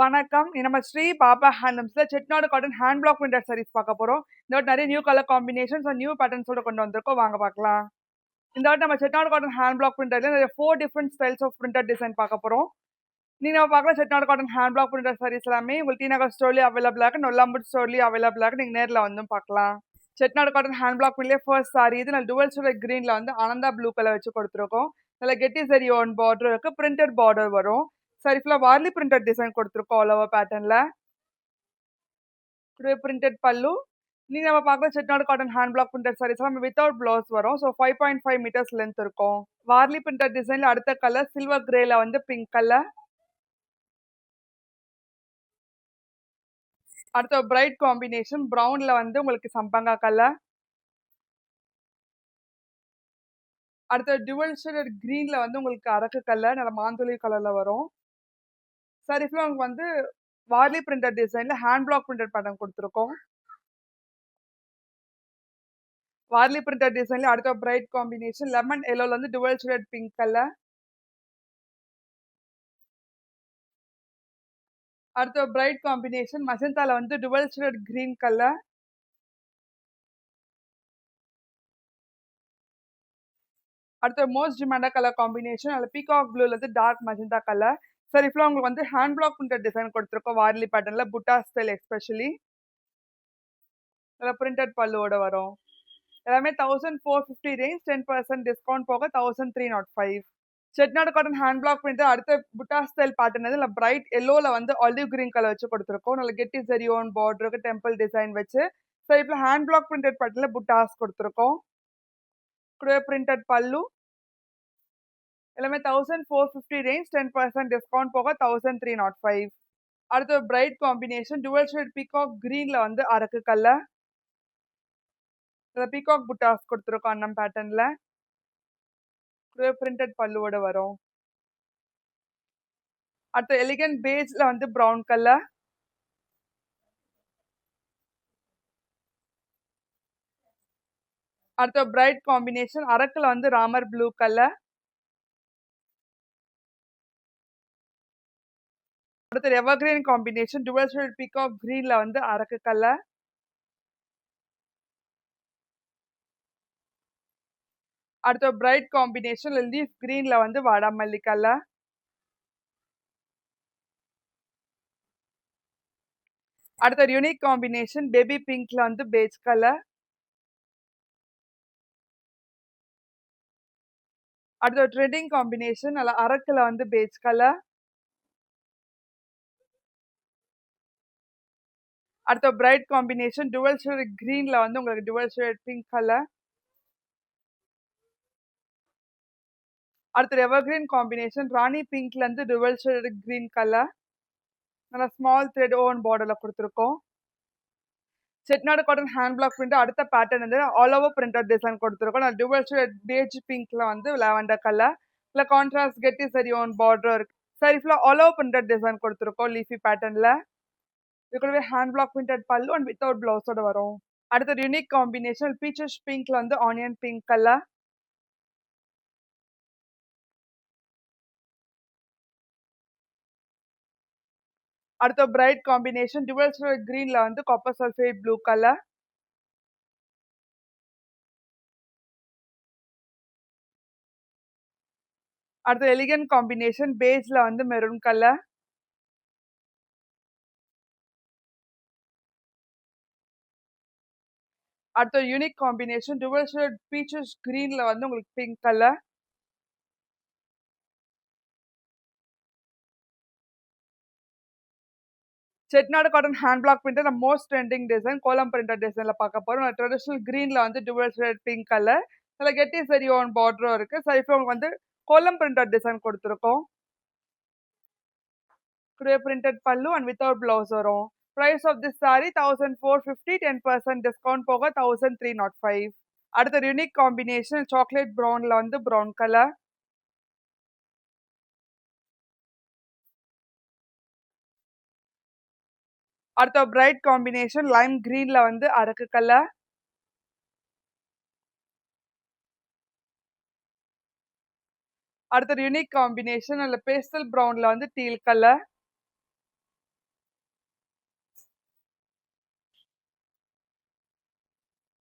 வணக்கம். நம்ம ஸ்ரீ பாபா ஹேண்ட்லூம்ஸ்ல Chettinad cotton hand block printed saris பார்க்க போறோம். இந்த வாட்டி நிறைய new colour combinations and new பேட்டர்ன்ஸோட கொண்டு வந்திருக்கோம். வாங்க பார்க்கலாம். இந்த வாட்டி நம்ம செட்டிநாடு காட்டன் ஹேண்ட் பிளாக் பிரிண்டட்ல நிறைய 4 different styles of printed design பார்க்க போறோம். நீங்க நம்ம பார்க்குற Chettinad cotton hand block printed saris எல்லாமே உங்களுக்கு டி நகர் ஸ்டோர்லயும் அவைலபிளா இருக்கு, நொல்லாம்பூர் ஸ்டோர்லயும் அவைலபிளா இருக்கு. நீங்க நேர்ல வந்தும் பார்க்கலாம். செட்டிநாடு காட்டன் ஹேண்ட் பிளாக் பிரிண்ட்லயே ஃபர்ஸ்ட் சாரி இது நான் டுவல் ஷேட் கிரீன்ல வந்து ஆனந்தா ப்ளூ கலர் வச்சு கொடுத்துருக்கோம். நல்ல கெட்டி சரி ஒன் பார்டர் இருக்கு, பிரிண்டட் பார்டர் வரும். சாரி ஃபுல்லா வார்லி பிரிண்டட் டிசைன் கொடுத்துருக்கோம் ஆல் ஓவர் பேட்டர்ன்ல. பிரிண்டட் பல்லு. நீங்க நம்ம பார்க்குற Chettinad cotton hand block printed saris நம்ம வித்தவுட் பிளவுஸ் வரும். ஸோ 5.5 மீட்டர்ஸ் லென்த் இருக்கும். வார்லி பிரிண்டட் டிசைன்ல அடுத்த கலர் சில்வர் கிரேல வந்து பிங்க் கலர். அடுத்த பிரைட் காம்பினேஷன் ப்ரௌன்ல வந்து உங்களுக்கு சம்பங்கா கலர். அடுத்த டுவல் ஷேடட் கிரீன்ல வந்து உங்களுக்கு அரக்கு கலர் நல்ல மாந்துளி கலர்ல வரும். சாரி ஃபுல்லா உங்களுக்கு வந்து வார்லி பிரிண்டட் டிசைன்ல ஹேண்ட் பிளாக் பிரிண்டட் பேட்டர்ன் கொடுத்துருக்கோம். வார்லி பிரிண்டட் டிசைன்ல அடுத்த பிரைட் காம்பினேஷன் லெமன் எல்லோல வந்து டுவல் ஷேடட் பிங்க் கலர். அடுத்த பிரைட் காம்பினேஷன் மஜந்தால வந்து டுவல் ஷேடட் கிரீன் கலர். அடுத்த மோஸ்ட் டிமாண்டா கலர் காம்பினேஷன் அதில் பீகாக் ப்ளூல இருந்து டார்க் மஜந்தா கலர். சார் இப்போ உங்களுக்கு வந்து ஹேண்ட் பிளாக் பிரிண்டட் டிசைன் கொடுத்துருக்கோம் வார்லி பேட்டர்ன்ல புட்டா ஸ்டைல் எஸ்பெஷலி. அதில் பிரிண்டட் பல்லுவோட வரும். எல்லாமே 1450 ரேஞ்ச், 10% டிஸ்கவுண்ட் போக 1305. Chettinad cotton hand block print அடுத்த புட்டா ஸ்டைல் பேட்டர்ன் இல்லை பிரைட் எல்லோல வந்து ஆலிவ் கிரீன் கலர் வச்சு கொடுத்துருக்கோம். நல்ல கெட்டி ஜெரியோன் பார்டருக்கு டெம்பிள் டிசைன் வச்சு. சார் இப்போ ஹேண்ட் பிளாக் பிரிண்டட் பேட்டர்ன்ல புட்டாஸ் கொடுத்துருக்கோம். பிரிண்டட் பல்லு. எல்லாமே 1450 ரேஞ்ச், 10% டிஸ்கவுண்ட் போக 1305. அடுத்த bright combination dual shade peacock கிரீன்ல வந்து அரக்கு கலர். பீகாக் புட்டாஸ் கொடுத்துருக்கோம் அண்ணம் பேட்டர்ன்ல. பிரிண்டட் பல்லுவோட வரும். அடுத்த எலிகன்ட் பேஸ்ல வந்து ப்ரௌன் கலர். அடுத்த பிரைட் காம்பினேஷன் அரக்குல வந்து ராமர் ப்ளூ கலர். அடுத்த evergreen combination dual shade peacock கிரீன்ல வந்து அரக்கு கலர். அடுத்த பிரைட் காம்பினேஷன் லீஃப் கிரீன்ல வந்து வாடாமல்லி கலர். அடுத்த யூனிக் காம்பினேஷன் பேபி பிங்க்ல வந்து பேஜ் கலர். அடுத்த ட்ரெண்டிங் காம்பினேஷன் அல்ல அரக்குல வந்து பேஜ் கலர். அடுத்த பிரைட் காம்பினேஷன் டுவல் ஷேட் கிரீன்ல வந்து உங்களுக்கு டுவல் ஷேட் பிங்க் கலர். அடுத்த எவர்கிரீன் காம்பினேஷன் ராணி பிங்க்ல இருந்து டுவல் ஷேட் கிரீன் கலர். நல்லா ஸ்மால் த்ரெட் ஓன் பார்டர்ல கொடுத்துருக்கோம். Chettinad cotton hand block print அடுத்த பேட்டர்ன் வந்து ஆல் ஓவர் பிரிண்டட் டிசைன் கொடுத்துருக்கோம். நான் டுவல் ஷேட் பேஜ் பிங்க்ல வந்து லாவெண்டர் கலர். இல்லை கான்ட்ராஸ்ட் கெட்டி சரி ஓன் பார்டர் இருக்கு. சரி ஃபுல்லாக ஆல் ஓவர் பிரிண்டட் டிசைன் கொடுத்துருக்கோம் லீஃபி பேட்டர்ன்ல. இதுக்குள்ளவே ஹேண்ட் பிளாக் பிரிண்டட் பல்லு அண்ட் வித்தவுட் பிளவுஸோட வரும். அடுத்த யூனிக் காம்பினேஷன் பீச்சஸ் பிங்க்ல வந்து ஆனியன் பிங்க் கலர். அடுத்த பிரைட் காம்பினேஷன் டுவல் ஷேட் கிரீன்ல வந்து காப்பர் சல்ஃபேட் ப்ளூ கலர். அடுத்த எலிகன்ட் காம்பினேஷன் பேஸ்ல வந்து மெரூன் கலர். அடுத்த unique combination dual shade peaches கிரீன்ல வந்து உங்களுக்கு pink colour. Chettinad cotton hand block print நம்ம most trending design kolam printed டிசைன்ல பார்க்க போறோம். ட்ரெடிஷனல் கிரீன்ல வந்து டுவல் ஷேட் பிங்க் கலர். அதில் கெட்டி சரி ஓன் பார்டரும் இருக்கு. சைஃப்ல உங்களுக்கு வந்து கோலம் பிரிண்டட் டிசைன் கொடுத்துருக்கோம். பிரிண்டட் பல்லு அண்ட் வித்தவுட் பிளவுஸ் வரும். Price of this sari 1450, 10% discount போக 1305. அடுத்த யூனிக் காம்பினேஷன் சாக்லேட் ப்ரௌன்ல வந்து ப்ரௌன் கலர். அடுத்த பிரைட் காம்பினேஷன் லைம் கிரீன்ல வந்து அரக்கு கலர். அடுத்த யூனிக் காம்பினேஷன் அல்ல பேஸ்டல் ப்ரௌன்ல வந்து டீல் கலர்.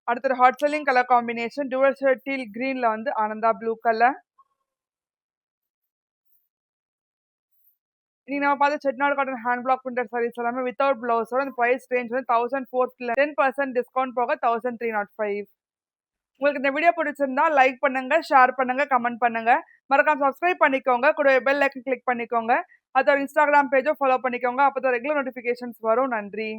அடுத்தது hot selling colour combination dual shade teal கிரீன்ல வந்து ஆனந்தா ப்ளூ கலர். இன்னைக்கு நம்ம பார்த்த Chettinad cotton hand block printed saris எல்லாமே வித்தவுட் பிளவுஸோட அந்த பிரைஸ் ரேஞ்ச் வந்து 1400 10% டிஸ்கவுண்ட் போக 1305. உங்களுக்கு இந்த வீடியோ பிடிச்சிருந்தா லைக் பண்ணுங்க, ஷேர் பண்ணுங்க, கமெண்ட் பண்ணுங்க. மறக்காம சப்ஸ்கிரைப் பண்ணிக்கோங்க. கூட பெல் ஐக்கன் கிளிக் பண்ணிக்கோங்க. அதோட இன்ஸ்டாகிராம் பேஜும் ஃபாலோ பண்ணிக்கோங்க. அப்பதான் ரெகுலர் நோட்டிஃபிகேஷன்ஸ் வரும். நன்றி.